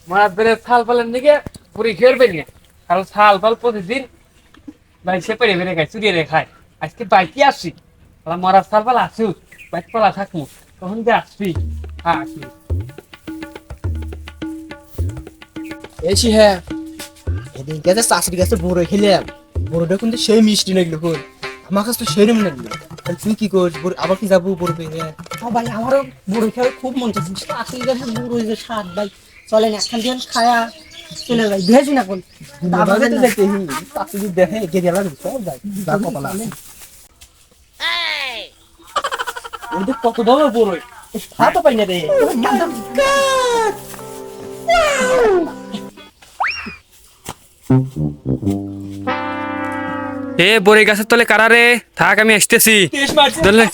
মারা বেড়ে ছাল পালেন দিকে পুরি খেলবেন না, কারণ ছাল পাল প্রতিদিন ভাই সে পেরে বেড়ে খায়, চুরিয়ে খায়। আজকে বাইকে আসছি, মরার ছাল পাল আসুক, বাইক পালা থাকবো, তখন যে আসবি। হ্যাঁ আসবি। এসি হ্যাঁ, এদিনকে যে চাষির কাছে বড় খেলাম, বড়টা কিন্তু সেই মিষ্টি লাগলো কোন, আমার কাছে তো সেরম লাগলো। তাহলে তুই কি করিস, আবার কি যাবো বড় পেয়ে? ভাই আমারও বড় খেয়ে খুব মন চাচ্ছে, আসলে দেখে বড় যে স্বাদ ভাই, চলেন একখান দিয়ে খায়া চলে যাই, ভেজি না কোন চাষি দেখে গেলে সব যায় যা কপাল আছে। ওদের কত দামে বড় হাতও পাই না রে। এ বড়ি গাছের তলে কারা রে? থাক আমি আসতেছি। ধরলে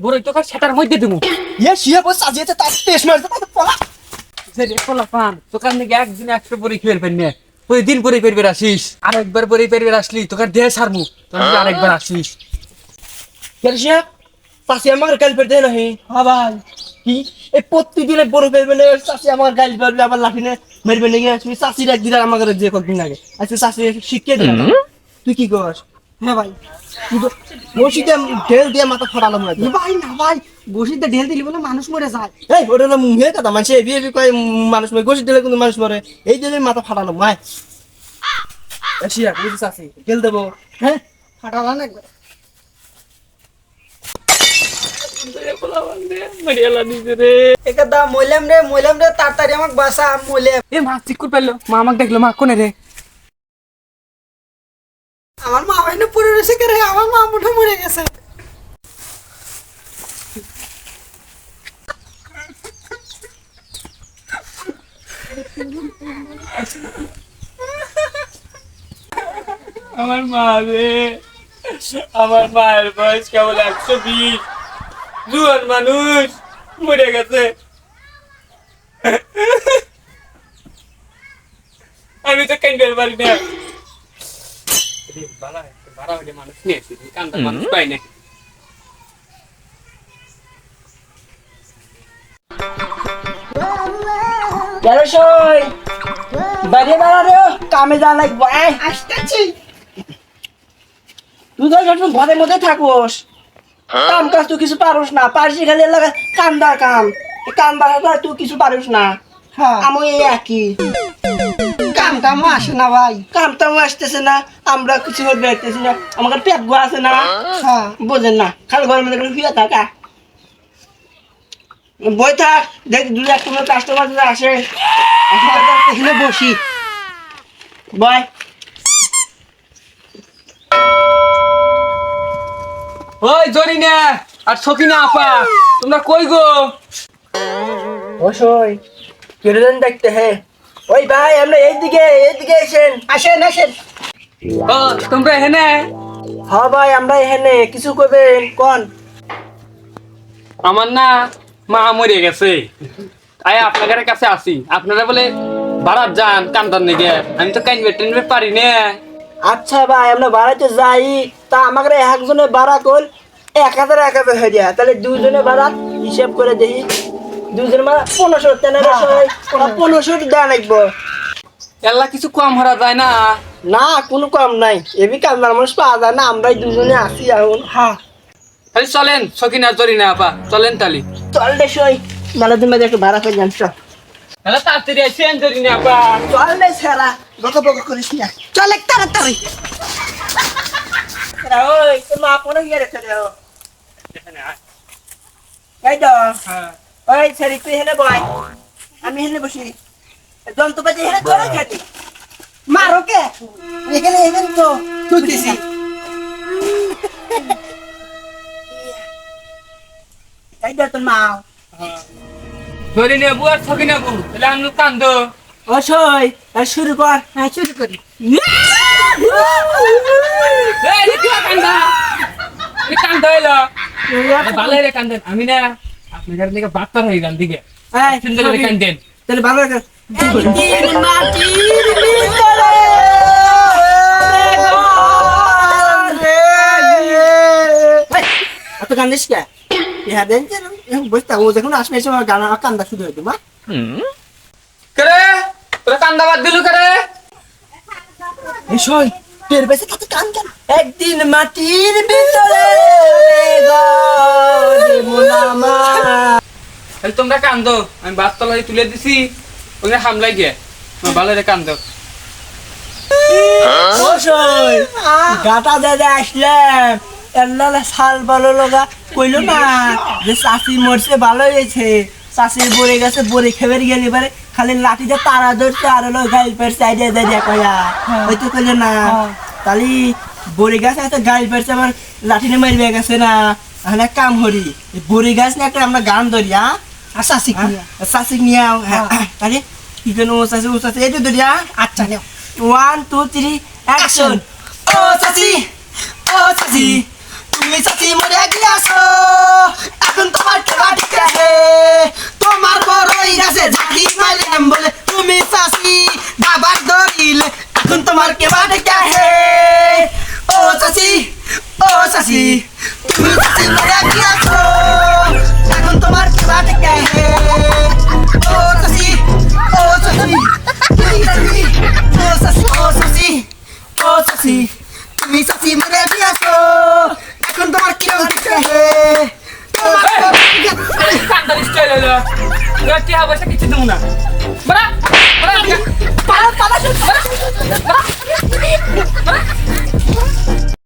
বড়ই তোকে সেটার মধ্যে দেবো। ইয়ে শিয়া বস সাজিয়েছে তার টেস্ট মারছে তাতে পলা। যে রে পোলা পান দোকান থেকে একদিনে একটা বড়ি খেয়ে ফেলবেন না, ওই দিন বড়ি পেরবে আসিস, আরেকবার বড়ি পেরবে আসলি তোকে দেহ ছাড়মু, তখন আরেকবার আসিস। কেন শিয়া চাষি আমার গাল পেতে নাহি? হ্যাঁ ভাই কি এই প্রতিদিনে বড় পেবে না, চাষি আমার গাল পেবে আবার লাঠিনে মেরবে না গিয়ে তুমি চাষির একদিন আমার যে কতদিন আগে আজকে চাষি শিখিয়ে দিলাম। তুই কি কর? হ্যাঁ ভাই মসজিদে ঢেল দিয়ে মাথা ফাটালাম না। ভাই না ভাই, বসিতে ঢেল দিলি বলে মানুষ মরে যায়। এই ওটা না মুহে কথা মানুষ এবি এবি কয় মানুষ মরে, গোসি দিলে কিন্তু মানুষ মরে, এই যে মাথা ফাটালাম মায়। এসিয়া বুঝিস চাষি ঢেল দেবো। হ্যাঁ ফাটালা না একবার। একদা মইলাম রে তাড়াতাড়ি আমাকে বাসা মইলাম। এ মা চিকুর পেলো, মা আমাকে দেখলো, মা কোনে রে? আমার মা হয় না পড়ে রয়েছে কে রে, আমার মা মুঠে মরে গেছে। আমার মা রে, আমার মায়ের বয়স কেবল 120, জুয়ান মানুষ মরে গেছে। আমি তো কান্দার পারি না। মানুষ নিয়েছি, কান্দার মানুষ পাই না। তেরোশই বাইরে বেড়ারে কামে যা লাগবো, আসতেছি। তুই তো সবসময় ঘরের মধ্যে থাকোস, কাম কাজ তুই কিছু পারোস না, পারছি খালি লাগা কান্দা কাম, কাম বাড়া তুই কিছু পারোস না। আমি এই একই কাম টামও আসে না ভাই, কাম টামও আসতেছে না, আমরা কিছু করতে পারতেছি না, আমার পেট গোয়া আছে না, বোঝেন না, খালি ঘরের মধ্যে শুয়ে থাকা। বই থাক, দেখ দু এক সময় কাস্টমার আসে, এখানে বসি বয়। ওই জরিনা আর সকিনা আপা, তোমরা কই গো? ওসই কিরণ দেখতে হে। ওই ভাই আমরা এইদিকে এসেন, আসেন আসেন। ও তোমরা এখানে? হ্যাঁ ভাই আমরা এখানে, কিছু করবেন কোন? আমার না মা মরে গেছে, তাই আপনাদের কাছে আসি। আপনারা বলে বারাত যান কান্দার নিগে, আমি তো কাইনবে টেনবে পারি না। আচ্ছা ভাই আমরা বাড়াইতে যাই, তা আমাকে একজনের ভাড়া কল 1000 হয়ে যায়, তাহলে দুজনে ভাড়া হিসাব করে দেখি। দুজনে ভাড়া 1500, 1500 দেওয়া লাগবো। এল্লা কিছু কম হরা যায় না? না কোনো কম নাই, এবি কান্দার মানুষ পাওয়া যায় না, আমরাই দুজনে আসি এখন। হ্যাঁ তাহলে চলেন সকিনা জরিনা আপা, চলেন তালি। চল রে সই, মেলা দিন বাদে একটু ভাড়া করে যান। চল তাহলে তাড়াতাড়ি আসেন জরিনা আপা। চল রে সেরা, বকা বকা করিস না, চল এক তাড়াতাড়ি। ওই তোর মা কোনো গিয়ে রেখে দেও। এই তো ওই সেরি তুই হেনে বয়, আমি হেনে বসি, যন্ত্রপাতি হেনে তোরা খাতি মারো কে এখানে তো তুই দিছি। এই তো তোর মা জরিনা বু আর সকিনা বু, তাহলে আমি কান্দো। অসই আর শুরু কর। হ্যাঁ শুরু করি। এই রে কি কান্দা, এই কান্দা হইলো ভালো রে কান্দেন। আমি না আপনাদের দিকে বাচ্চা হয়ে গেল দিকে সুন্দর করে কান্দেন। তাহলে ভালো করে কান্দিস কে? টিহা দেন যে বসতে ও যখন আসবে এসে আমার গান কান্দা শুরু হয়ে মা করে তোরা কান্দা বাদ দিলু করে এই শোন টের বেশি কত কান কান একদিন মাটির ভিতরে মোনামা তাহলে তোমরা কান্দো আমি বাদ তলায় তুলে দিছি ওখানে হামলাই গিয়ে ভালো রে কান্দো ওই গাটা দাদা আসলাম এল্লা শাল ভালো লগা কইলো না যে চাষি মরছে ভালো হয়েছে চাষির বরে গেছে বরে খেবার গেলে এবারে খালি লাঠিতে তারা ধরছে আর হলো গাইল পের সাইডে দাঁড়িয়ে কয়া হয়তো কইলো না তাহলে বরে গাছ এত গাইল পেরছে আমার লাঠিনে মারবে গেছে না এখন এক কাম করি বরে গাছ নিয়ে একটা আমরা গান ধরি হ্যাঁ আর চাষি নিয়ে তাহলে কি কেন ও চাষি এই তো ধরি আচ্ছা নিও 1 2 3 অ্যাকশন ও চাচি তুমি চাচি মরে গিয়াছো এখন তোমার কেবা ঠিক হে তোমার বড় ইরাসে ঝাঁকি মাইলাম বলে তুমি চাচি দাবার ধরিলে এখন তোমার কেবা ঠিক হে ও চাচি তুমি চাচি মরে গিয়াছো এখন তোমার কেবা ঠিক হে ও চাচি তুমি চাচি মরে গিয়াছো এখন তোমার কি হচ্ছে কান্দার স্টাইল হলো কি হবে সে কিছু দেবো না বড়া বড়া পালা